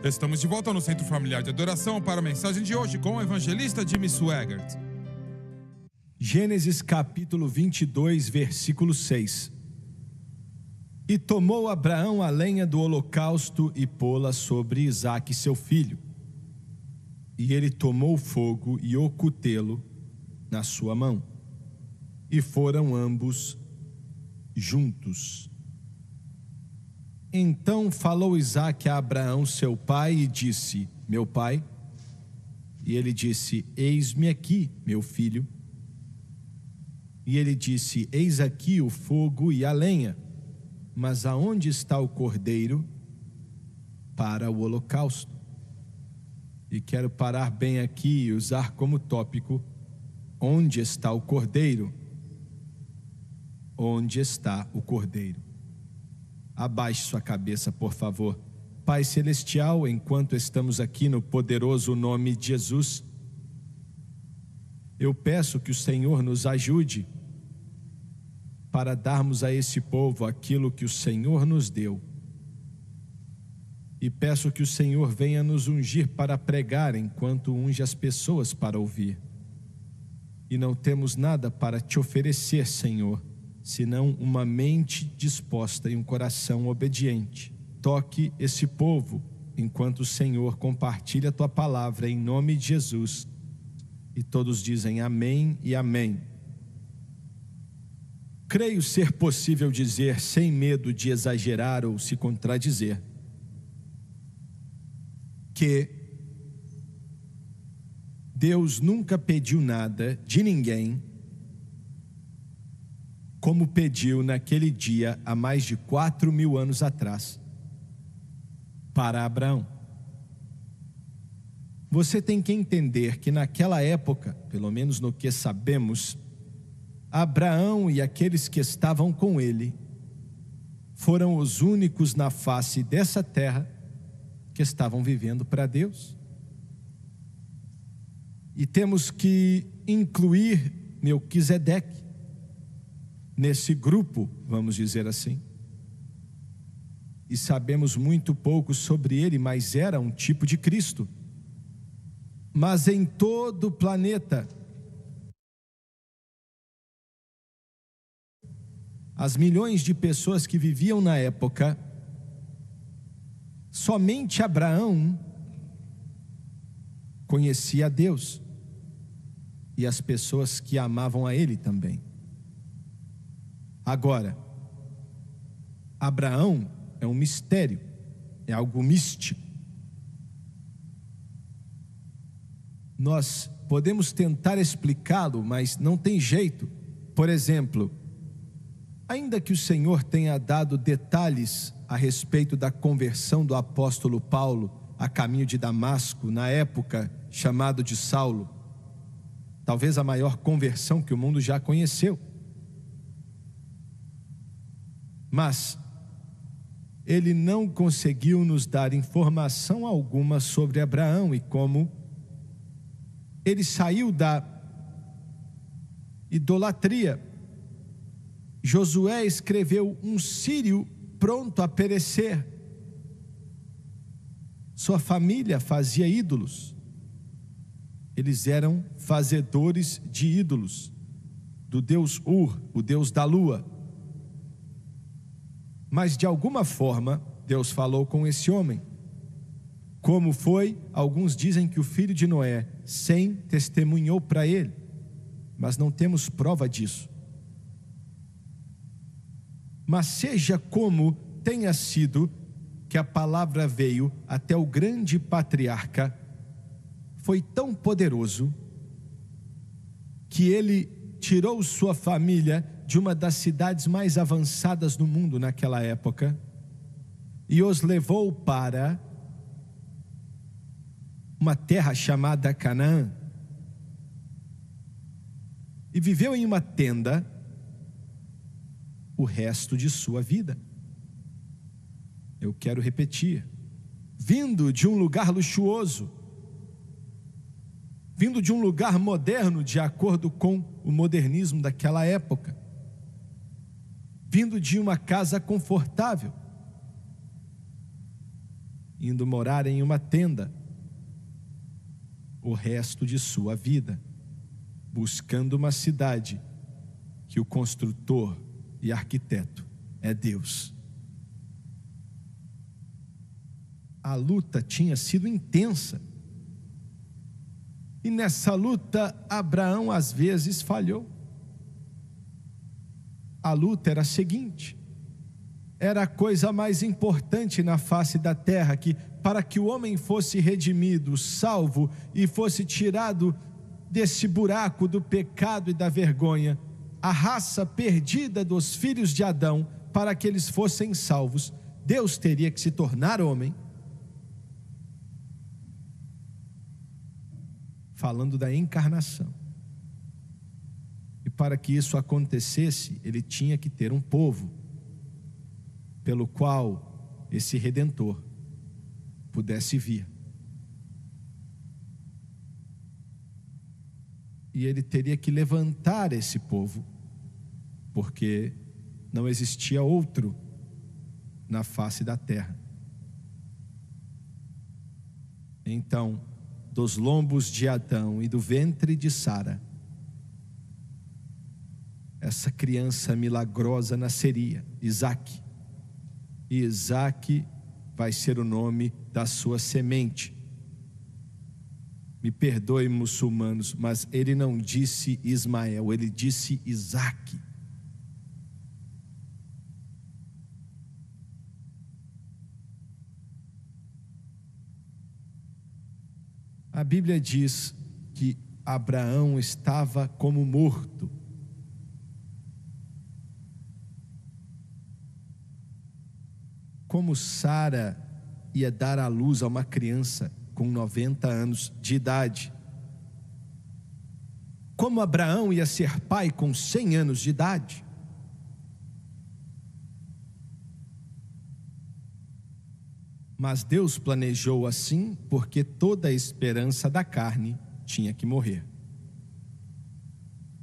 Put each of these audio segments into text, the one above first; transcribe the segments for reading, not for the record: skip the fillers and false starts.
Estamos de volta no Centro Familiar de Adoração para a mensagem de hoje com o evangelista Jimmy Swaggart. Gênesis capítulo 22, versículo 6. E tomou Abraão a lenha do holocausto e pô-la sobre Isaque seu filho. E ele tomou o fogo e o cutelo na sua mão. E foram ambos juntos. Então falou Isaque a Abraão seu pai e disse: meu pai. E ele disse: eis-me aqui, meu filho. E ele disse: eis aqui o fogo e a lenha, mas aonde está o cordeiro para o holocausto? E quero parar bem aqui e usar como tópico: onde está o cordeiro? Onde está o cordeiro? Abaixe sua cabeça, por favor. Pai Celestial, enquanto estamos aqui no poderoso nome de Jesus, eu peço que o Senhor nos ajude para darmos a esse povo aquilo que o Senhor nos deu. E peço que o Senhor venha nos ungir para pregar enquanto unge as pessoas para ouvir. E não temos nada para te oferecer, Senhor, senão uma mente disposta e um coração obediente. Toque esse povo enquanto o Senhor compartilha a tua palavra em nome de Jesus. E todos dizem amém e amém. Creio ser possível dizer, sem medo de exagerar ou se contradizer, que Deus nunca pediu nada de ninguém como pediu naquele dia, há mais de 4.000 anos atrás, para Abraão. Você tem que entender que naquela época, pelo menos no que sabemos, Abraão e aqueles que estavam com ele foram os únicos na face dessa terra que estavam vivendo para Deus. E temos que incluir Melquisedeque nesse grupo, vamos dizer assim. E sabemos muito pouco sobre ele, mas era um tipo de Cristo. Mas em todo o planeta, as milhões de pessoas que viviam na época, somente Abraão conhecia a Deus e as pessoas que amavam a ele também. Agora, Abraão é um mistério, é algo místico. Nós podemos tentar explicá-lo, mas não tem jeito. Por exemplo, ainda que o Senhor tenha dado detalhes a respeito da conversão do apóstolo Paulo a caminho de Damasco, na época chamado de Saulo, talvez a maior conversão que o mundo já conheceu. Mas ele não conseguiu nos dar informação alguma sobre Abraão e como ele saiu da idolatria. Josué escreveu um sírio pronto a perecer. Sua família fazia ídolos. Eles eram fazedores de ídolos, do deus Ur, o deus da lua. Mas de alguma forma, Deus falou com esse homem. Como foi? Alguns dizem que o filho de Noé, Sem, testemunhou para ele, mas não temos prova disso. Mas seja como tenha sido, que a palavra veio até o grande patriarca, foi tão poderoso, que ele tirou sua família de uma das cidades mais avançadas do mundo naquela época e os levou para uma terra chamada Canaã e viveu em uma tenda o resto de sua vida. Eu quero repetir: vindo de um lugar luxuoso, vindo de um lugar moderno de acordo com o modernismo daquela época, vindo de uma casa confortável, indo morar em uma tenda o resto de sua vida, buscando uma cidade que o construtor e arquiteto é Deus. A luta tinha sido intensa. E nessa luta, Abraão às vezes falhou. A luta era a seguinte: era a coisa mais importante na face da terra, que para que o homem fosse redimido, salvo e fosse tirado desse buraco do pecado e da vergonha, a raça perdida dos filhos de Adão, para que eles fossem salvos, Deus teria que se tornar homem. Falando da encarnação. E para que isso acontecesse, ele tinha que ter um povo pelo qual esse Redentor pudesse vir. E ele teria que levantar esse povo, porque não existia outro na face da terra. Então, dos lombos de Adão e do ventre de Sara, essa criança milagrosa nasceria, Isaque. E Isaque vai ser o nome da sua semente. Me perdoem, muçulmanos, mas ele não disse Ismael, ele disse Isaque. A Bíblia diz que Abraão estava como morto. Como Sara ia dar à luz a uma criança com 90 anos de idade. Como Abraão ia ser pai com 100 anos de idade. Mas Deus planejou assim porque toda a esperança da carne tinha que morrer.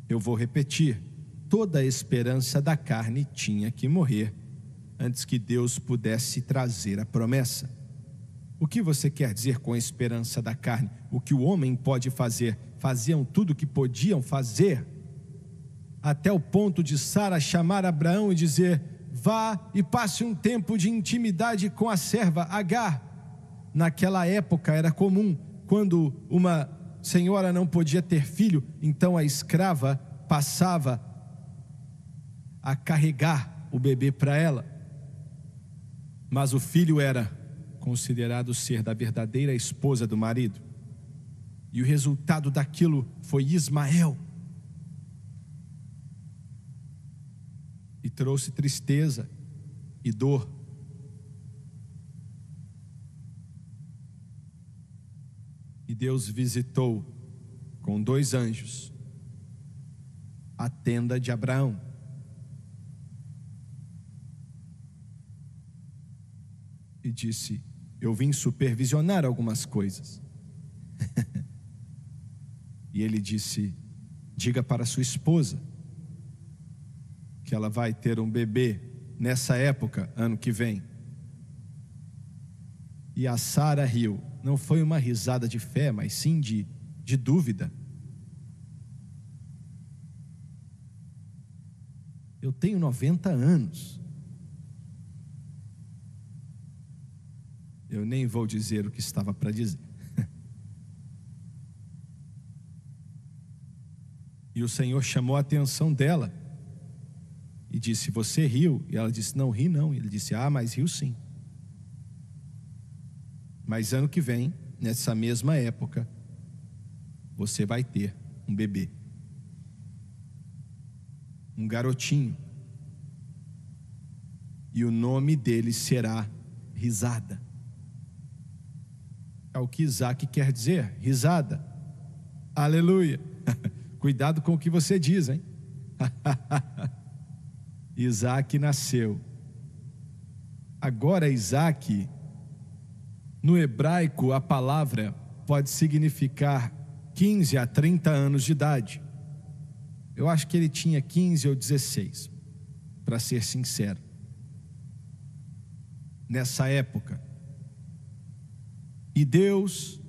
Eu vou repetir, toda a esperança da carne tinha que morrer antes que Deus pudesse trazer a promessa. O que você quer dizer com a esperança da carne? O que o homem pode fazer? Faziam tudo o que podiam fazer, até o ponto de Sara chamar Abraão e dizer: vá e passe um tempo de intimidade com a serva Agar. Naquela época era comum, quando uma senhora não podia ter filho, então a escrava passava a carregar o bebê para ela. Mas o filho era considerado ser da verdadeira esposa do marido. E o resultado daquilo foi Ismael. E trouxe tristeza e dor. E Deus visitou com 2 anjos a tenda de Abraão. E disse: eu vim supervisionar algumas coisas. E ele disse: diga para sua esposa que ela vai ter um bebê nessa época, ano que vem. E a Sara riu. Não foi uma risada de fé, mas sim de dúvida. Eu tenho 90 anos. Eu nem vou dizer o que estava para dizer. E o Senhor chamou a atenção dela e disse: você riu? E ela disse: não ri não. E ele disse: mas riu sim. Mas ano que vem, nessa mesma época, você vai ter um bebê, um garotinho, e o nome dele será Risada. É o que Isaque quer dizer, risada. Aleluia. Cuidado com o que você diz, hein? Isaque nasceu. Agora Isaque, no hebraico, a palavra pode significar 15 a 30 anos de idade. Eu acho que ele tinha 15 ou 16, para ser sincero. Nessa época, E Deus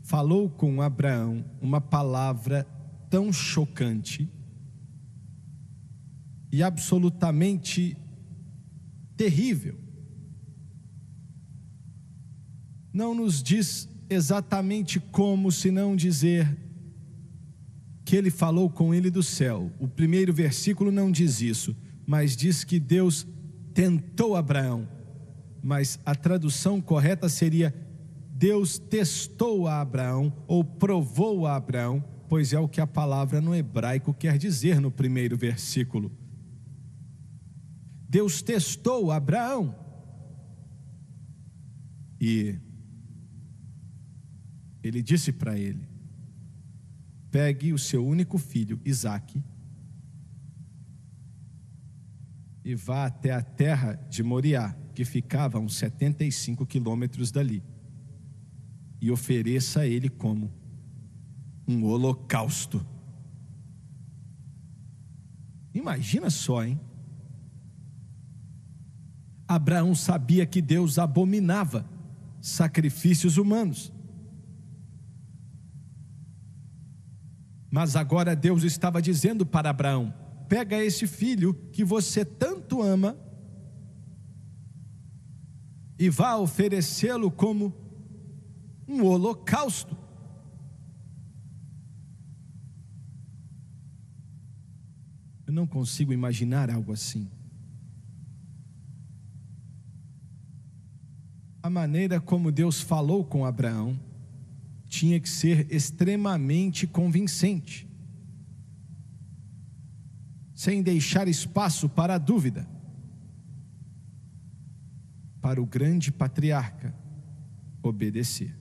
falou com Abraão uma palavra tão chocante e absolutamente terrível. Não nos diz exatamente como, se não dizer que ele falou com ele do céu. O primeiro versículo não diz isso, mas diz que Deus tentou Abraão. Mas a tradução correta seria: Deus testou a Abraão ou provou a Abraão, pois é o que a palavra no hebraico quer dizer no primeiro versículo. Deus testou Abraão. E ele disse para ele: pegue o seu único filho, Isaque, e vá até a terra de Moriá, que ficava a uns 75 quilômetros dali, e ofereça a ele como um holocausto. Imagina só, hein? Abraão sabia que Deus abominava sacrifícios humanos. Mas agora Deus estava dizendo para Abraão: pega esse filho que você tanto ama e vá oferecê-lo como um holocausto. Eu não consigo imaginar algo assim. A maneira como Deus falou com Abraão tinha que ser extremamente convincente, sem deixar espaço para a dúvida, para o grande patriarca obedecer.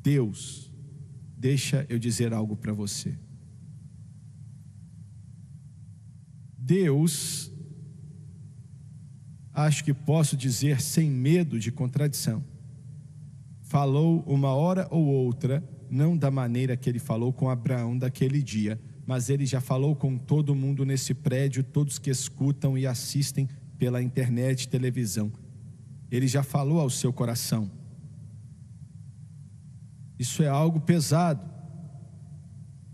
Deus, deixa eu dizer algo para você. Deus, acho que posso dizer sem medo de contradição, falou uma hora ou outra, não da maneira que ele falou com Abraão daquele dia, mas ele já falou com todo mundo nesse prédio, todos que escutam e assistem pela internet e televisão. Ele já falou ao seu coração. Isso é algo pesado.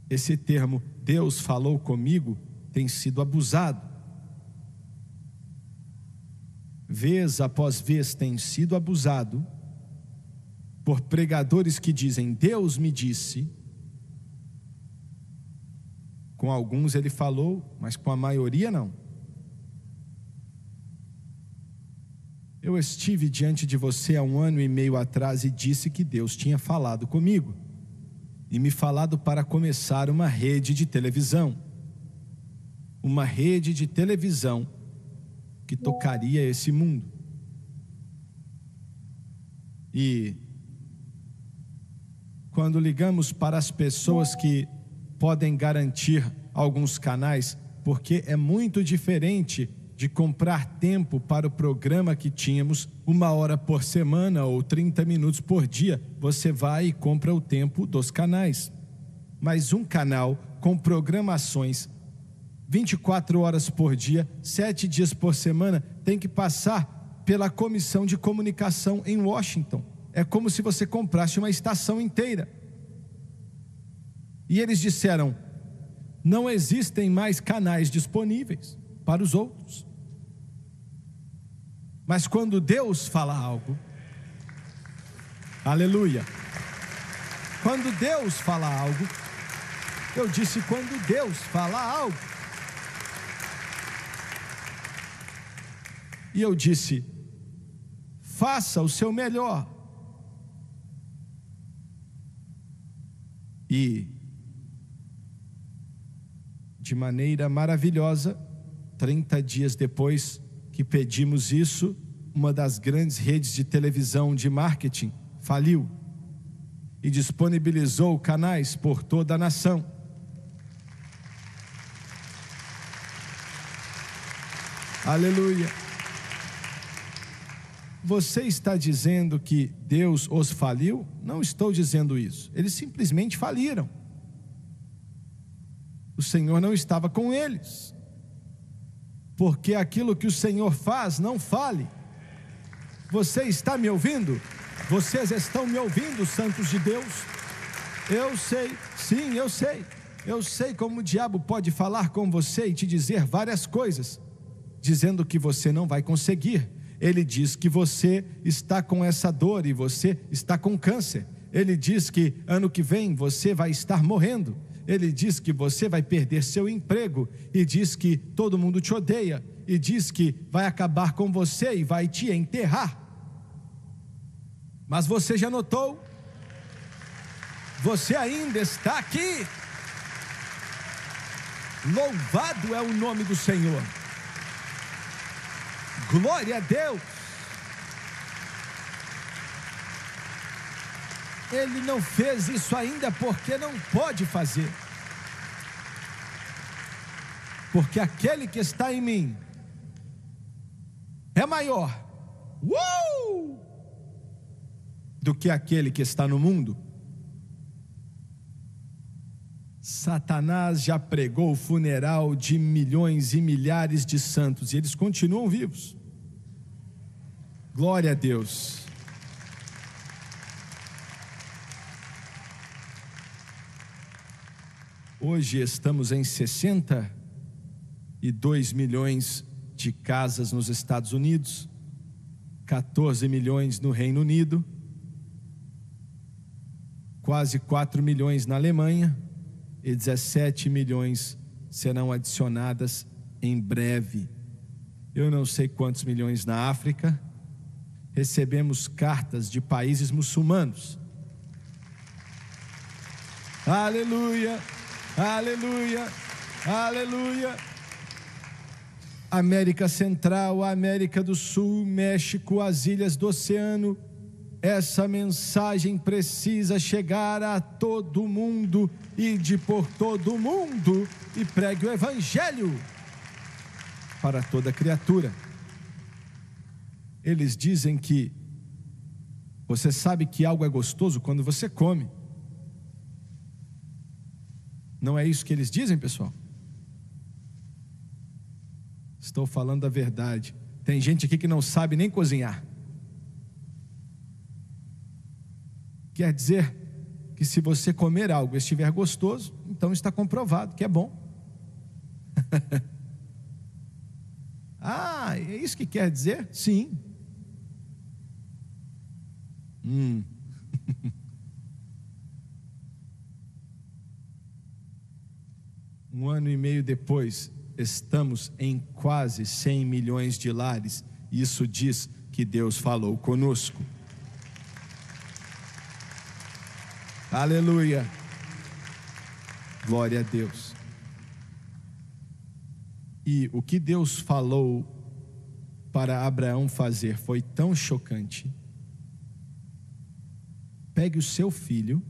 Esse termo, Deus falou comigo, tem sido abusado. Vez após vez tem sido abusado por pregadores que dizem: Deus me disse. Com alguns ele falou, mas com a maioria não. Eu estive diante de você há 1 ano e meio atrás e disse que Deus tinha falado comigo e me falado para começar uma rede de televisão. Uma rede de televisão que tocaria esse mundo. E quando ligamos para as pessoas que podem garantir alguns canais, porque é muito diferente de comprar tempo para o programa que tínhamos 1 hora por semana ou 30 minutos por dia. Você vai e compra o tempo dos canais. Mas um canal com programações 24 horas por dia, 7 dias por semana, tem que passar pela comissão de comunicação em Washington. É como se você comprasse uma estação inteira. E eles disseram: não existem mais canais disponíveis para os outros. Mas quando Deus fala algo, aleluia, quando Deus fala algo, eu disse quando Deus fala algo, e eu disse: faça o seu melhor. E de maneira maravilhosa, 30 dias depois que pedimos isso, uma das grandes redes de televisão de marketing faliu e disponibilizou canais por toda a nação. Aleluia. Você está dizendo que Deus os faliu? Não estou dizendo isso. Eles simplesmente faliram. O Senhor não estava com eles. Porque aquilo que o Senhor faz, não fale. Você está me ouvindo? Vocês estão me ouvindo, santos de Deus? Eu sei, sim, eu sei. Eu sei como o diabo pode falar com você e te dizer várias coisas, dizendo que você não vai conseguir. Ele diz que você está com essa dor e você está com câncer. Ele diz que ano que vem você vai estar morrendo. Ele diz que você vai perder seu emprego e diz que todo mundo te odeia e diz que vai acabar com você e vai te enterrar. Mas você já notou? Você ainda está aqui. Louvado é o nome do Senhor. Glória a Deus. Ele não fez isso ainda porque não pode fazer. Porque aquele que está em mim é maior do que aquele que está no mundo. Satanás já pregou o funeral de milhões e milhares de santos e eles continuam vivos. Glória a Deus. Hoje estamos em 62 milhões de casas nos Estados Unidos, 14 milhões no Reino Unido, quase 4 milhões na Alemanha e 17 milhões serão adicionadas em breve. Eu não sei quantos milhões na África. Recebemos cartas de países muçulmanos. Aleluia, aleluia, aleluia. América Central, América do Sul, México, as ilhas do oceano. Essa mensagem precisa chegar a todo mundo. Ide por todo mundo e pregue o evangelho para toda criatura. Eles dizem que você sabe que algo é gostoso quando você come. Não é isso que eles dizem, pessoal? Estou falando a verdade. Tem gente aqui que não sabe nem cozinhar. Quer dizer que se você comer algo e estiver gostoso, então está comprovado que é bom. Ah, é isso que quer dizer? Sim. Um ano e meio depois, estamos em quase 100 milhões de lares. Isso diz que Deus falou conosco. Aleluia. Glória a Deus. E o que Deus falou para Abraão fazer foi tão chocante. Pegue o seu filho,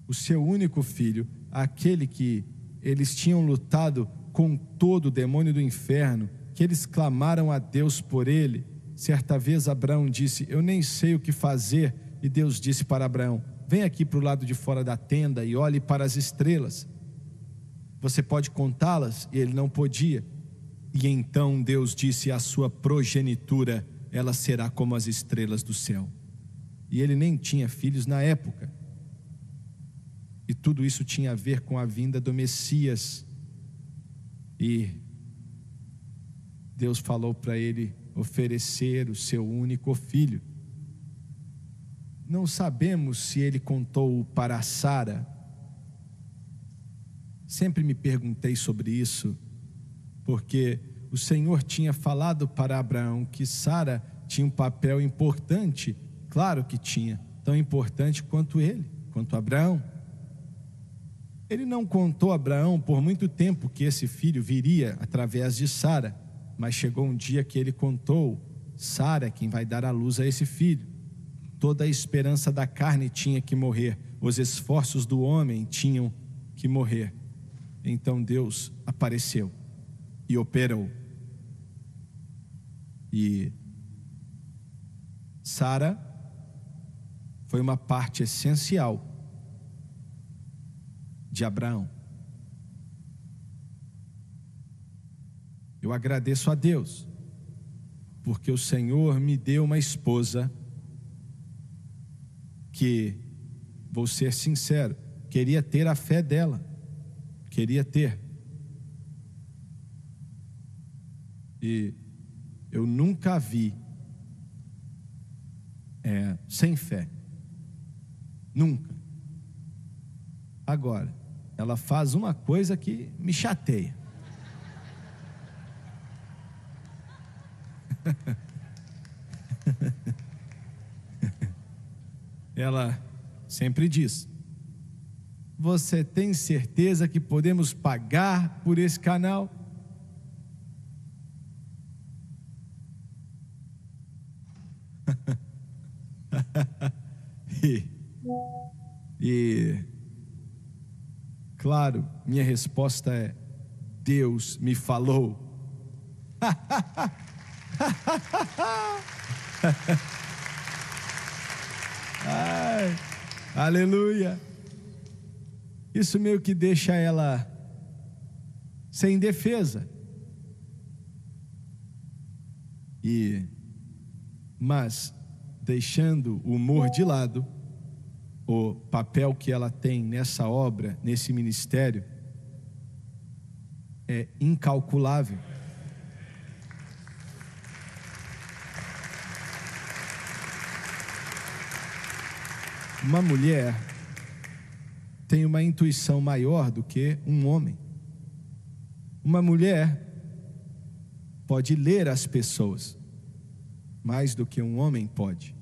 o seu único filho, aquele que eles tinham lutado com todo o demônio do inferno, que eles clamaram a Deus por ele. Certa vez Abraão disse: eu nem sei o que fazer. E Deus disse para Abraão: vem aqui para o lado de fora da tenda e olhe para as estrelas. Você pode contá-las? E ele não podia. E então Deus disse: a sua progenitura, ela será como as estrelas do céu. E ele nem tinha filhos na época. E tudo isso tinha a ver com a vinda do Messias. E Deus falou para ele oferecer o seu único filho. Não sabemos se ele contou para Sara. Sempre me perguntei sobre isso, porque o Senhor tinha falado para Abraão que Sara tinha um papel importante. Claro que tinha, tão importante quanto ele, quanto Abraão. Ele não contou a Abraão por muito tempo que esse filho viria através de Sara, mas chegou um dia que ele contou: Sara é quem vai dar à luz a esse filho. Toda a esperança da carne tinha que morrer, os esforços do homem tinham que morrer. Então Deus apareceu e operou. E Sara foi uma parte essencial de Abraão. Eu agradeço a Deus, porque o Senhor me deu uma esposa que, vou ser sincero, queria ter a fé dela, queria ter. E eu nunca a vi sem fé, nunca. Agora, ela faz uma coisa que me chateia. Ela sempre diz: você tem certeza que podemos pagar por esse canal? E claro, minha resposta é: Deus me falou. Ai, aleluia. Isso meio que deixa ela sem defesa. Mas deixando o humor de lado, o papel que ela tem nessa obra, nesse ministério, é incalculável. Uma mulher tem uma intuição maior do que um homem. Uma mulher pode ler as pessoas mais do que um homem pode.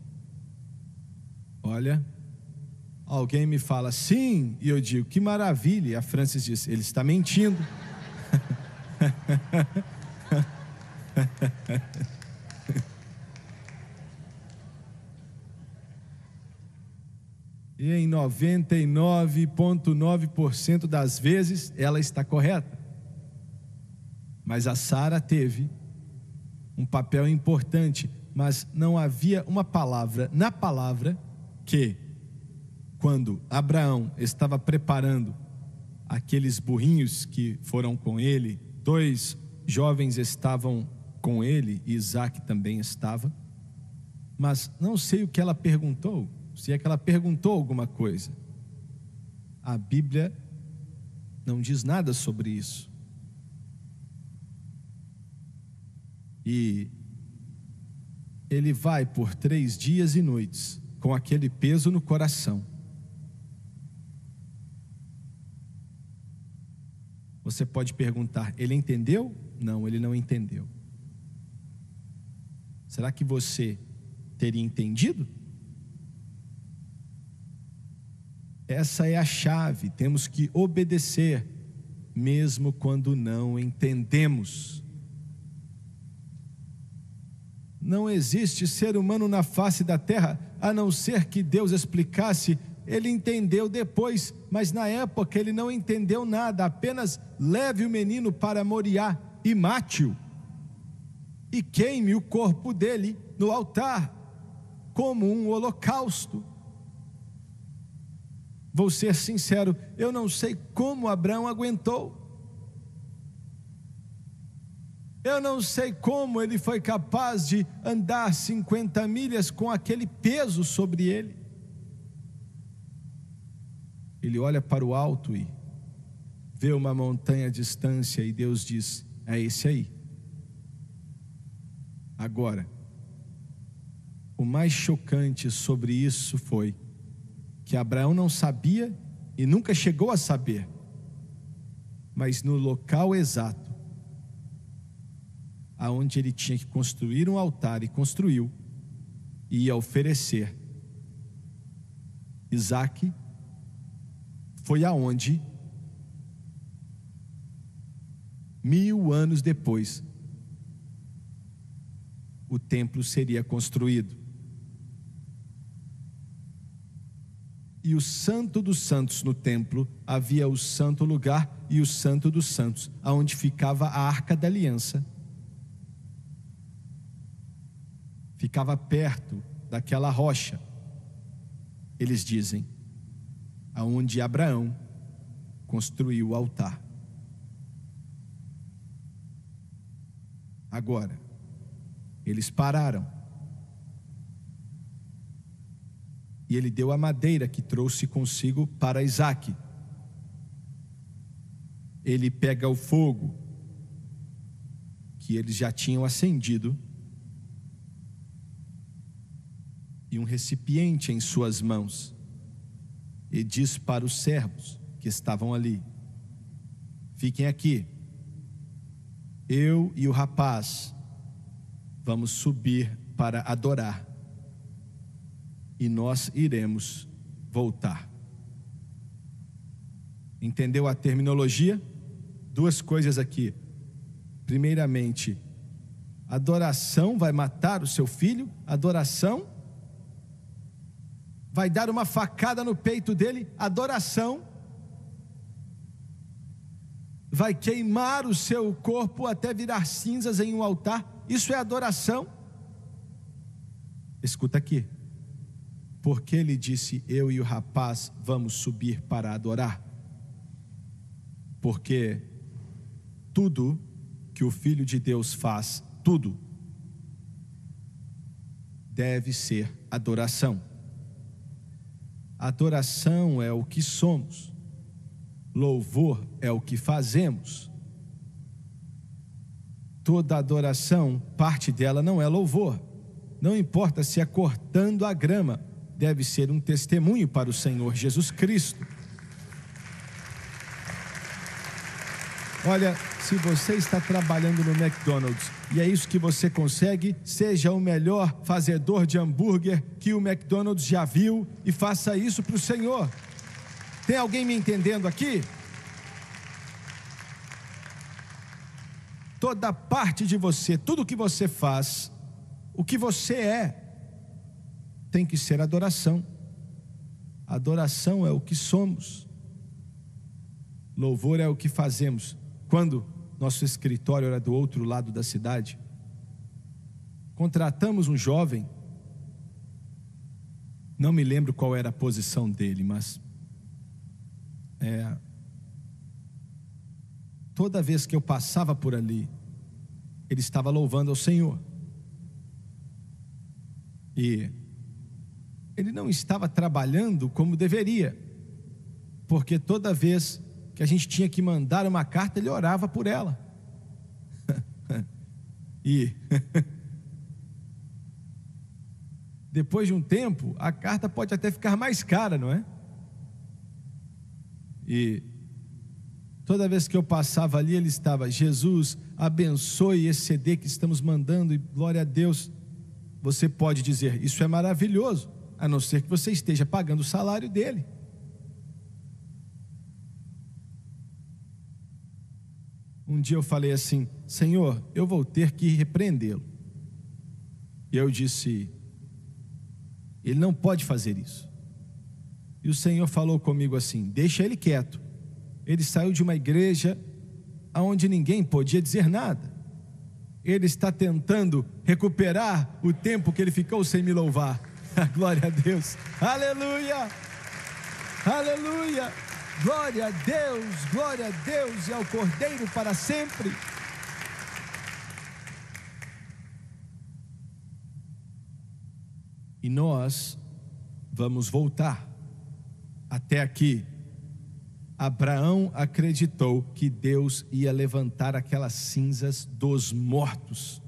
Olha, alguém me fala sim, e eu digo que maravilha, e a Francis diz: ele está mentindo. E em 99,9% das vezes ela está correta. Mas a Sara teve um papel importante, mas não havia uma palavra na palavra que, quando Abraão estava preparando aqueles burrinhos que foram com ele, 2 jovens estavam com ele, e Isaac também estava, mas não sei o que ela perguntou, se é que ela perguntou alguma coisa. A Bíblia não diz nada sobre isso. E ele vai por 3 dias e noites com aquele peso no coração. Você pode perguntar: ele entendeu? Não, ele não entendeu. Será que você teria entendido? Essa é a chave. Temos que obedecer, mesmo quando não entendemos. Não existe ser humano na face da terra, a não ser que Deus explicasse. Ele entendeu depois, mas na época ele não entendeu nada. Apenas leve o menino para Moriá e mate-o, e queime o corpo dele no altar, como um holocausto. Vou ser sincero, eu não sei como Abraão aguentou. Eu não sei como ele foi capaz de andar 50 milhas com aquele peso sobre ele. Ele olha para o alto e vê uma montanha à distância, e Deus diz: é esse aí. Agora, o mais chocante sobre isso foi que Abraão não sabia e nunca chegou a saber, mas no local exato aonde ele tinha que construir um altar, e construiu, e ia oferecer Isaac, foi aonde 1000 anos depois o templo seria construído. E o Santo dos Santos no templo, havia o santo lugar e o Santo dos Santos, aonde ficava a Arca da Aliança. Ficava perto daquela rocha, eles dizem, aonde Abraão construiu o altar. Eles pararam. E ele deu a madeira que trouxe consigo para Isaque. Ele pega o fogo que eles já tinham acendido e um recipiente em suas mãos, e diz para os servos que estavam ali: fiquem aqui, eu e o rapaz vamos subir para adorar, e nós iremos voltar. Entendeu a terminologia? Duas coisas aqui. Primeiramente, adoração vai matar o seu filho, adoração vai dar uma facada no peito dele, adoração vai queimar o seu corpo até virar cinzas em um altar. Isso é adoração. Escuta aqui, porque ele disse: eu e o rapaz vamos subir para adorar. Porque tudo que o Filho de Deus faz, tudo deve ser adoração. Adoração é o que somos, louvor é o que fazemos. Toda adoração, parte dela não é louvor. Não importa se é cortando a grama, deve ser um testemunho para o Senhor Jesus Cristo. Olha, se você está trabalhando no McDonald's e é isso que você consegue, seja o melhor fazedor de hambúrguer que o McDonald's já viu e faça isso para o Senhor. Tem alguém me entendendo aqui? Toda parte de você, tudo que você faz, o que você é, tem que ser adoração. Adoração é o que somos, louvor é o que fazemos. Quando nosso escritório era do outro lado da cidade, contratamos um jovem, não me lembro qual era a posição dele, mas toda vez que eu passava por ali, ele estava louvando ao Senhor. E ele não estava trabalhando como deveria, porque toda vez que a gente tinha que mandar uma carta, ele orava por ela. E depois de um tempo, a carta pode até ficar mais cara, não é? E toda vez que eu passava ali, ele estava: Jesus, abençoe esse CD que estamos mandando, e glória a Deus. Você pode dizer: isso é maravilhoso, a não ser que você esteja pagando o salário dele. Um dia eu falei assim: Senhor, eu vou ter que repreendê-lo. E eu disse: ele não pode fazer isso. E o Senhor falou comigo assim: deixa ele quieto. Ele saiu de uma igreja onde ninguém podia dizer nada. Ele está tentando recuperar o tempo que ele ficou sem me louvar. Glória a Deus, aleluia, aleluia. Glória a Deus e ao Cordeiro para sempre. E nós vamos voltar. Até aqui, Abraão acreditou que Deus ia levantar aquelas cinzas dos mortos.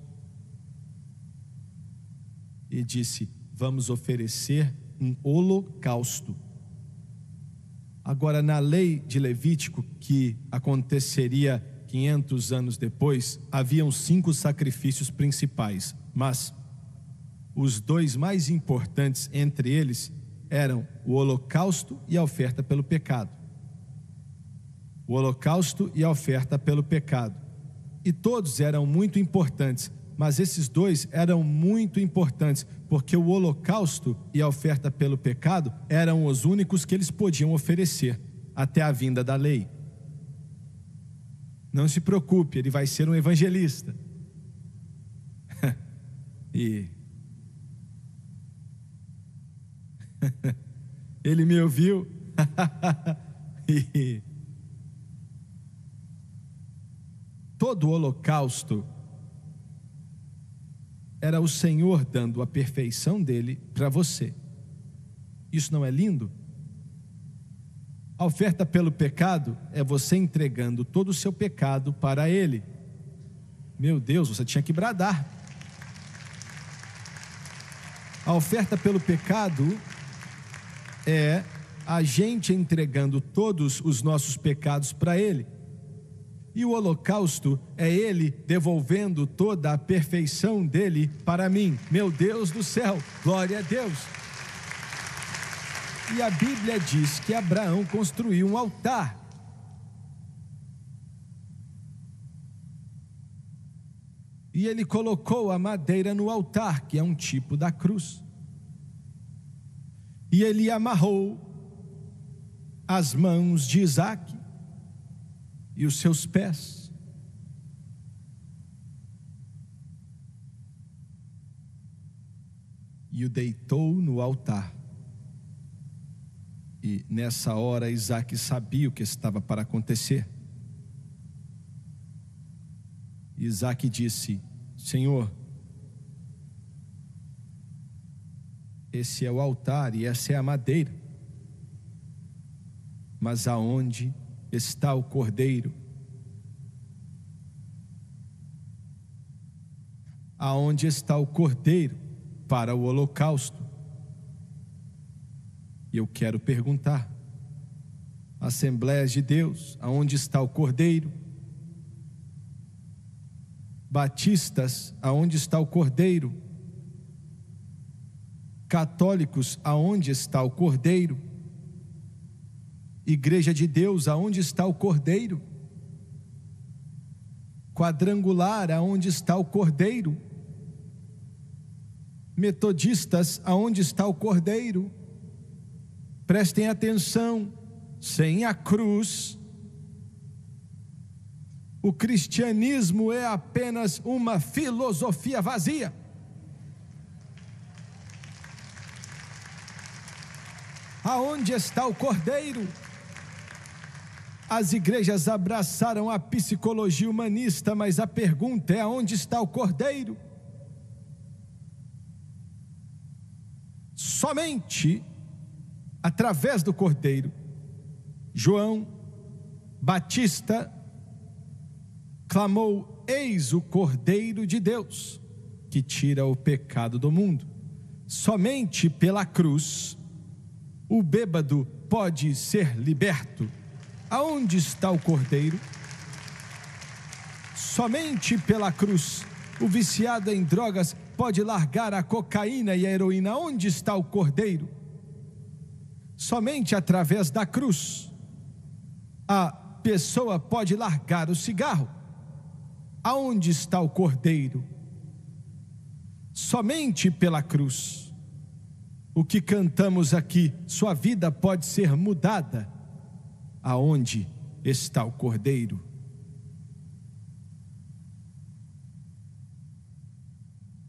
E disse: vamos oferecer um holocausto. Agora, na lei de Levítico, que aconteceria 500 anos depois, haviam 5 sacrifícios principais, mas os 2 mais importantes entre eles eram o holocausto e a oferta pelo pecado. O holocausto e a oferta pelo pecado. E todos eram muito importantes, mas esses 2 eram muito importantes, porque o holocausto e a oferta pelo pecado eram os únicos que eles podiam oferecer até a vinda da lei. Não se preocupe, ele vai ser um evangelista. E ele me ouviu. E todo o holocausto era o Senhor dando a perfeição dele para você. Isso não é lindo? A oferta pelo pecado é você entregando todo o seu pecado para ele. Meu Deus, você tinha que bradar. A oferta pelo pecado é a gente entregando todos os nossos pecados para ele. E o holocausto é ele devolvendo toda a perfeição dele para mim. Meu Deus do céu, glória a Deus. E a Bíblia diz que Abraão construiu um altar. E ele colocou a madeira no altar, que é um tipo da cruz. E ele amarrou as mãos de Isaque e os seus pés. E o deitou no altar. E nessa hora Isaque sabia o que estava para acontecer. Isaque disse: Senhor, esse é o altar e essa é a madeira, mas aonde está o cordeiro? Aonde está o cordeiro para o holocausto? E eu quero perguntar: Assembleias de Deus, aonde está o cordeiro? Batistas, aonde está o cordeiro? Católicos, aonde está o cordeiro? Igreja de Deus, aonde está o cordeiro? Quadrangular, aonde está o cordeiro? Metodistas, aonde está o cordeiro? Prestem atenção, sem a cruz, o cristianismo é apenas uma filosofia vazia. Aonde está o cordeiro? As igrejas abraçaram a psicologia humanista, mas a pergunta é: aonde está o cordeiro? Somente através do cordeiro, João Batista clamou: eis o Cordeiro de Deus, que tira o pecado do mundo. Somente pela cruz, o bêbado pode ser liberto. Aonde está o cordeiro? Somente pela cruz, o viciado em drogas pode largar a cocaína e a heroína. Onde está o cordeiro? Somente através da cruz, a pessoa pode largar o cigarro. Aonde está o cordeiro? Somente pela cruz. O que cantamos aqui, sua vida pode ser mudada. Aonde está o cordeiro?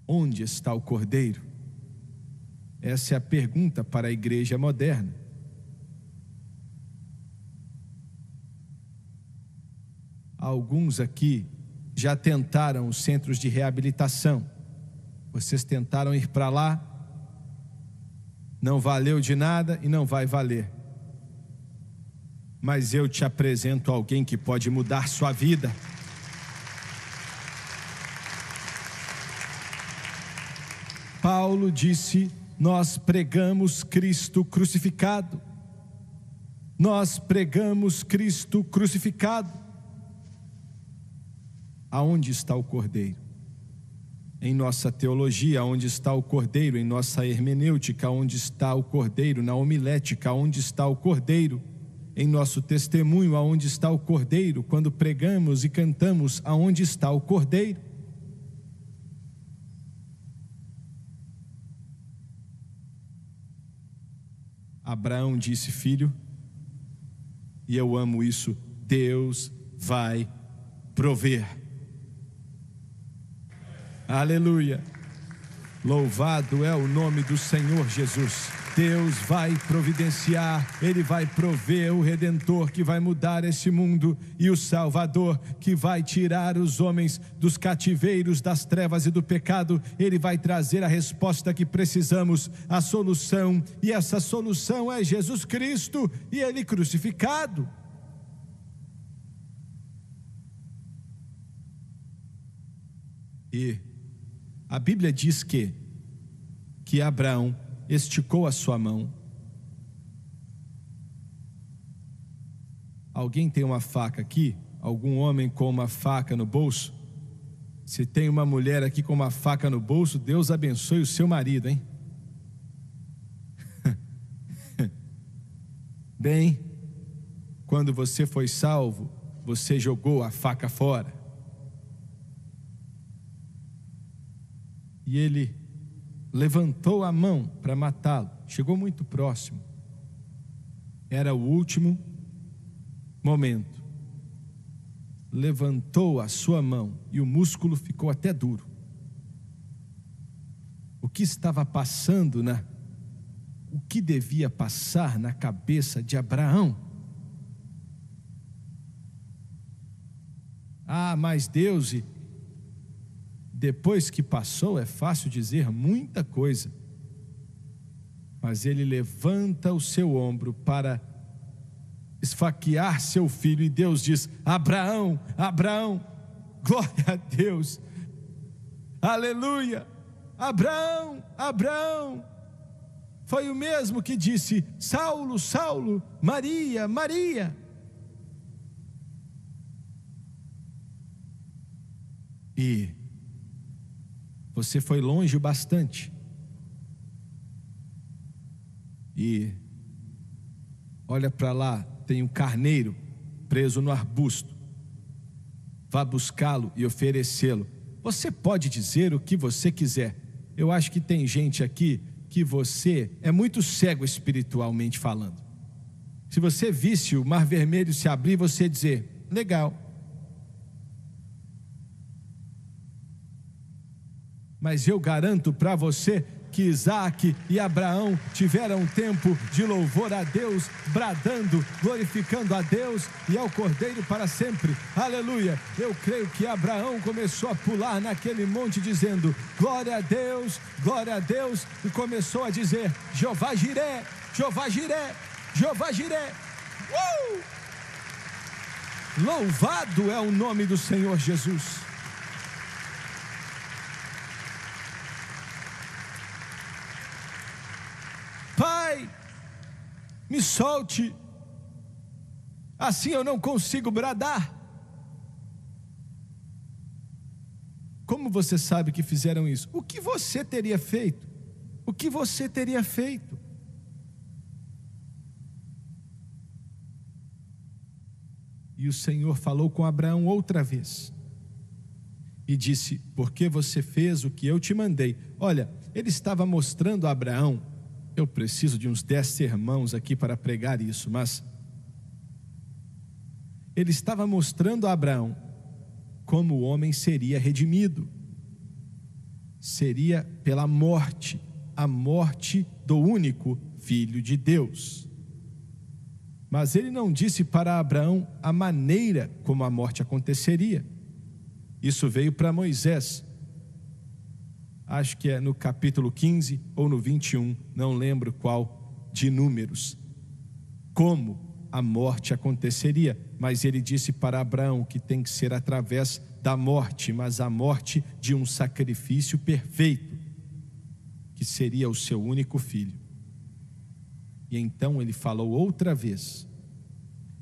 Onde está o cordeiro? Essa é a pergunta para a igreja moderna. Alguns aqui já tentaram os centros de reabilitação. Vocês tentaram ir para lá, não valeu de nada e não vai valer. Mas eu te apresento alguém que pode mudar sua vida. Paulo disse: nós pregamos Cristo crucificado. Nós pregamos Cristo crucificado. Aonde está o cordeiro? Em nossa teologia, onde está o cordeiro? Em nossa hermenêutica, onde está o cordeiro? Na homilética, onde está o cordeiro? Em nosso testemunho, aonde está o cordeiro? Quando pregamos e cantamos, aonde está o cordeiro? Abraão disse: filho, e eu amo isso, Deus vai prover. Aleluia. Louvado é o nome do Senhor Jesus. Deus vai providenciar, Ele vai prover o Redentor que vai mudar esse mundo e o Salvador que vai tirar os homens dos cativeiros, das trevas e do pecado. Ele vai trazer a resposta que precisamos, a solução, e essa solução é Jesus Cristo e Ele crucificado. E a Bíblia diz que Abraão esticou a sua mão. Alguém tem uma faca aqui? Algum homem com uma faca no bolso? Se tem uma mulher aqui com uma faca no bolso, Deus abençoe o seu marido, hein? Bem, quando você foi salvo, você jogou a faca fora. E ele levantou a mão para matá-lo. Chegou muito próximo. Era o último momento. Levantou a sua mão e o músculo ficou até duro. O que estava passando o que devia passar na cabeça de Abraão? Mas Deus, depois que passou, é fácil dizer muita coisa. Mas ele levanta o seu ombro para esfaquear seu filho, e Deus diz: Abraão, Abraão, glória a Deus, aleluia, Abraão, Abraão. Foi o mesmo que disse: Saulo, Saulo, Maria, Maria. E você foi longe bastante. E olha para lá, tem um carneiro preso no arbusto. Vá buscá-lo e oferecê-lo. Você pode dizer o que você quiser. Eu acho que tem gente aqui que você é muito cego espiritualmente falando. Se você visse o mar vermelho se abrir, você ia dizer: legal. Mas eu garanto para você que Isaac e Abraão tiveram um tempo de louvor a Deus, bradando, glorificando a Deus e ao Cordeiro para sempre, aleluia. Eu creio que Abraão começou a pular naquele monte dizendo: glória a Deus, e começou a dizer: Jeová Jiré, Jeová Jiré, Jeová Jiré. Louvado é o nome do Senhor Jesus. Pai, me solte, assim eu não consigo bradar. Como você sabe que fizeram isso? O que você teria feito? O que você teria feito? E o Senhor falou com Abraão outra vez e disse: porque você fez o que eu te mandei. Olha, ele estava mostrando a Abraão. Eu preciso de uns 10 sermãos aqui para pregar isso, mas ele estava mostrando a Abraão como o homem seria redimido. Seria pela morte, a morte do único Filho de Deus. Mas ele não disse para Abraão a maneira como a morte aconteceria. Isso veio para Moisés. Acho que é no capítulo 15 ou no 21, não lembro qual de Números, como a morte aconteceria. Mas ele disse para Abraão que tem que ser através da morte, mas a morte de um sacrifício perfeito, que seria o seu único filho. E então ele falou outra vez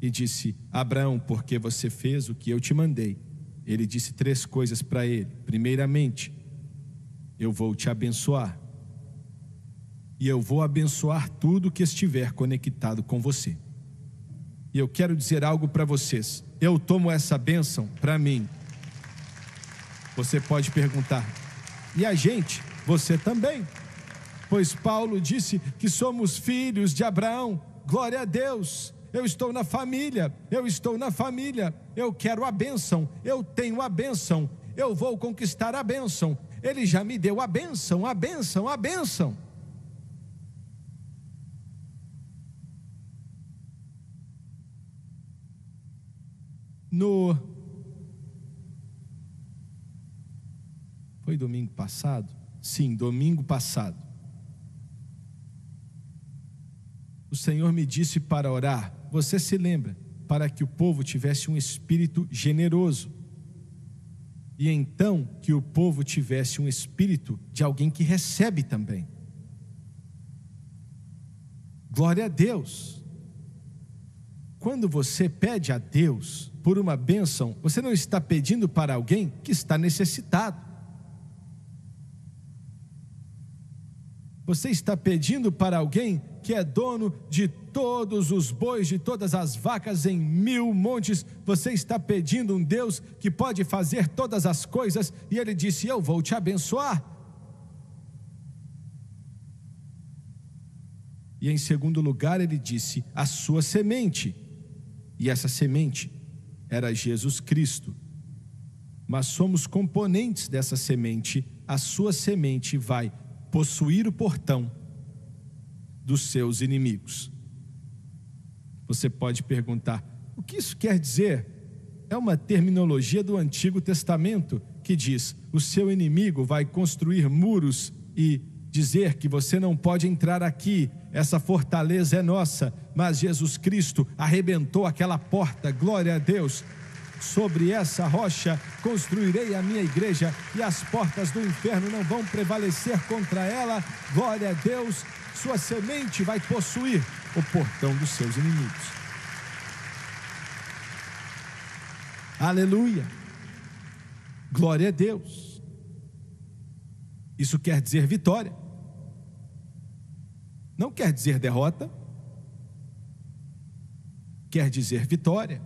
e disse: Abraão, porque você fez o que eu te mandei. Ele disse 3 coisas para ele. Primeiramente, eu vou te abençoar, e eu vou abençoar tudo que estiver conectado com você. E eu quero dizer algo para vocês. Eu tomo essa bênção para mim. Você pode perguntar: e a gente? Você também? Pois Paulo disse que somos filhos de Abraão. Glória a Deus. Eu estou na família, eu quero a bênção, eu tenho a bênção, eu vou conquistar a bênção. Ele já me deu a bênção, a bênção, a bênção. Foi domingo passado? Sim, domingo passado. O Senhor me disse para orar, você se lembra, para que o povo tivesse um espírito generoso. E então que o povo tivesse um espírito de alguém que recebe também. Glória a Deus. Quando você pede a Deus por uma bênção, você não está pedindo para alguém que está necessitado. Você está pedindo para alguém que é dono de todos os bois, de todas as vacas em 1000 montes. Você está pedindo um Deus que pode fazer todas as coisas, e Ele disse, eu vou te abençoar. E em segundo lugar Ele disse, a sua semente. E essa semente era Jesus Cristo. Mas somos componentes dessa semente. A sua semente vai possuir o portão dos seus inimigos. Você pode perguntar, o que isso quer dizer? É uma terminologia do Antigo Testamento que diz, o seu inimigo vai construir muros e dizer que você não pode entrar aqui, essa fortaleza é nossa, mas Jesus Cristo arrebentou aquela porta, glória a Deus. Sobre essa rocha construirei a minha igreja, e as portas do inferno não vão prevalecer contra ela, glória a Deus. Sua semente vai possuir o portão dos seus inimigos. Aleluia, glória a Deus. Isso quer dizer vitória, não quer dizer derrota, quer dizer vitória.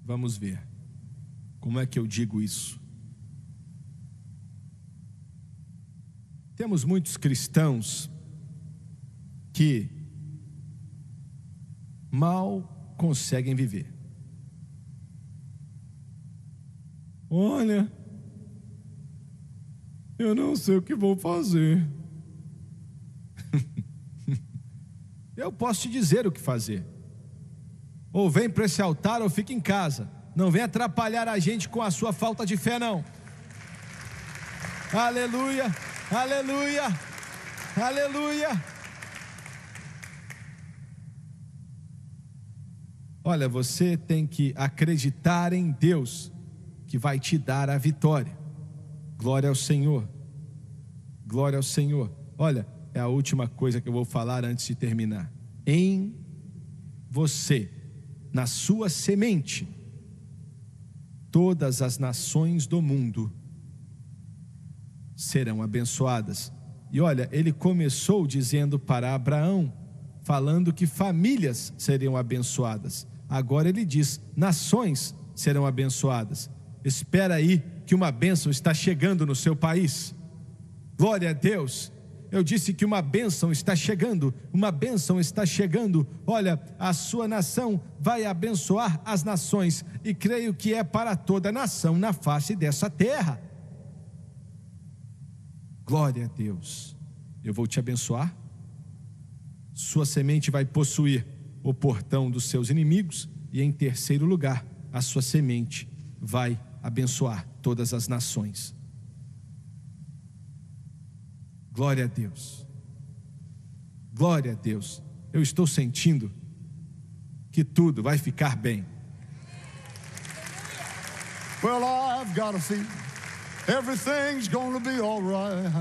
Vamos ver, como é que eu digo isso? Temos muitos cristãos que mal conseguem viver. Olha, eu não sei o que vou fazer. Eu posso te dizer o que fazer. Ou vem para esse altar ou fica em casa. Não vem atrapalhar a gente com a sua falta de fé, não. Aleluia, aleluia, aleluia. Olha, você tem que acreditar em Deus, que vai te dar a vitória. Glória ao Senhor, glória ao Senhor. Olha, é a última coisa que eu vou falar antes de terminar. Em você, na sua semente, todas as nações do mundo serão abençoadas. E olha, ele começou dizendo para Abraão, falando que famílias seriam abençoadas. Agora ele diz, nações serão abençoadas. Espera aí que uma bênção está chegando no seu país. Glória a Deus. Eu disse que uma bênção está chegando, uma bênção está chegando. Olha, a sua nação vai abençoar as nações, e creio que é para toda nação na face dessa terra. Glória a Deus. Eu vou te abençoar. Sua semente vai possuir o portão dos seus inimigos, e em terceiro lugar, a sua semente vai abençoar todas as nações. Glória a Deus, glória a Deus. Eu estou sentindo que tudo vai ficar bem. Well, I've got a feeling everything's gonna be all right.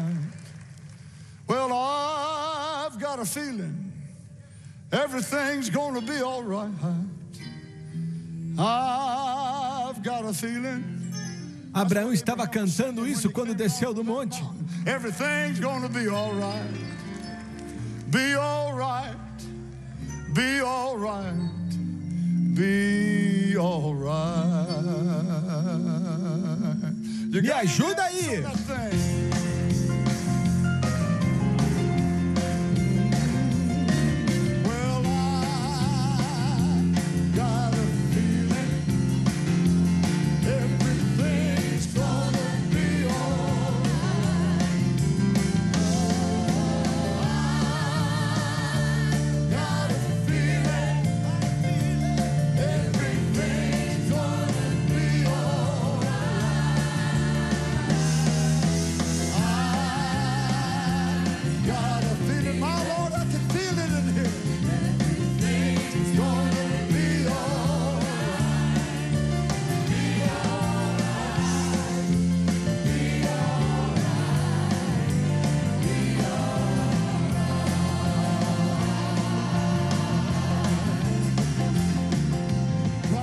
Well, I've got a feeling everything's gonna be all right. I've got a feeling. Abraão estava cantando isso quando desceu do monte. Everything's gonna be all right. Be all right. Be all right. Be all right. Me ajuda aí.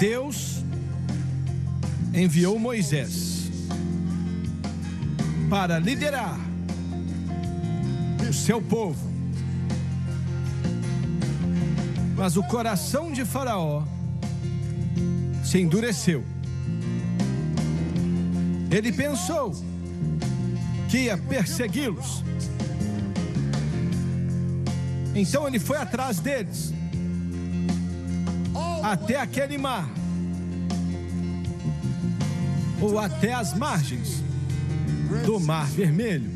Deus enviou Moisés para liderar o seu povo. Mas o coração de Faraó se endureceu. Ele pensou que ia persegui-los. Então ele foi atrás deles, até aquele mar, ou até as margens do Mar Vermelho.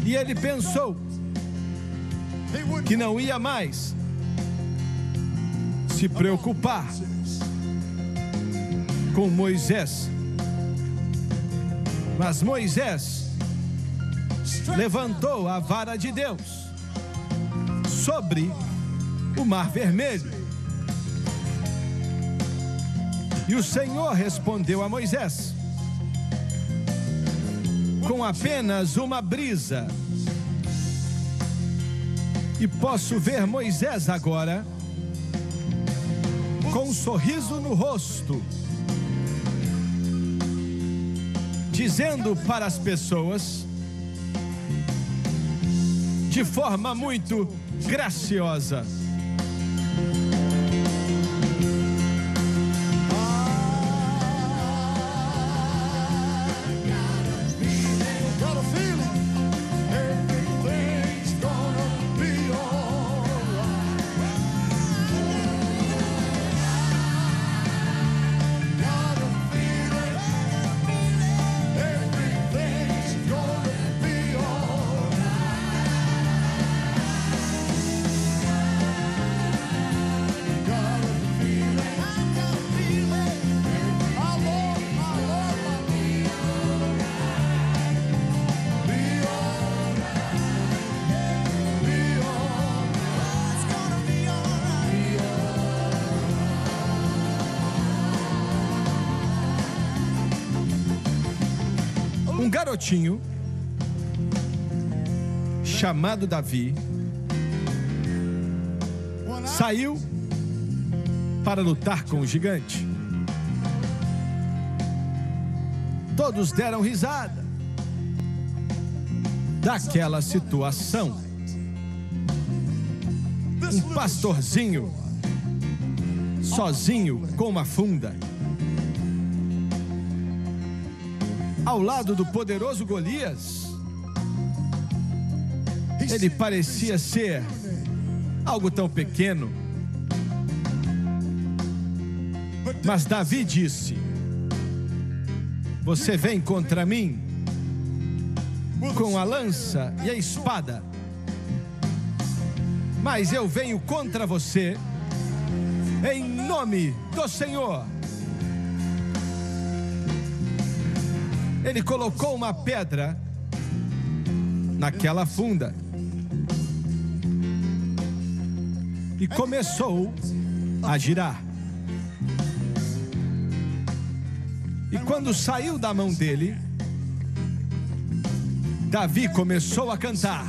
E ele pensou que não ia mais se preocupar com Moisés. Mas Moisés levantou a vara de Deus sobre o Mar Vermelho. E o Senhor respondeu a Moisés com apenas uma brisa. E posso ver Moisés agora com um sorriso no rosto, dizendo para as pessoas, de forma muito graciosa: um garotinho chamado Davi saiu para lutar com o gigante. Todos deram risada daquela situação. Um pastorzinho sozinho com uma funda, ao lado do poderoso Golias. Ele parecia ser algo tão pequeno. Mas Davi disse: você vem contra mim com a lança e a espada, mas eu venho contra você em nome do Senhor. Ele colocou uma pedra naquela funda e começou a girar. E quando saiu da mão dele, Davi começou a cantar: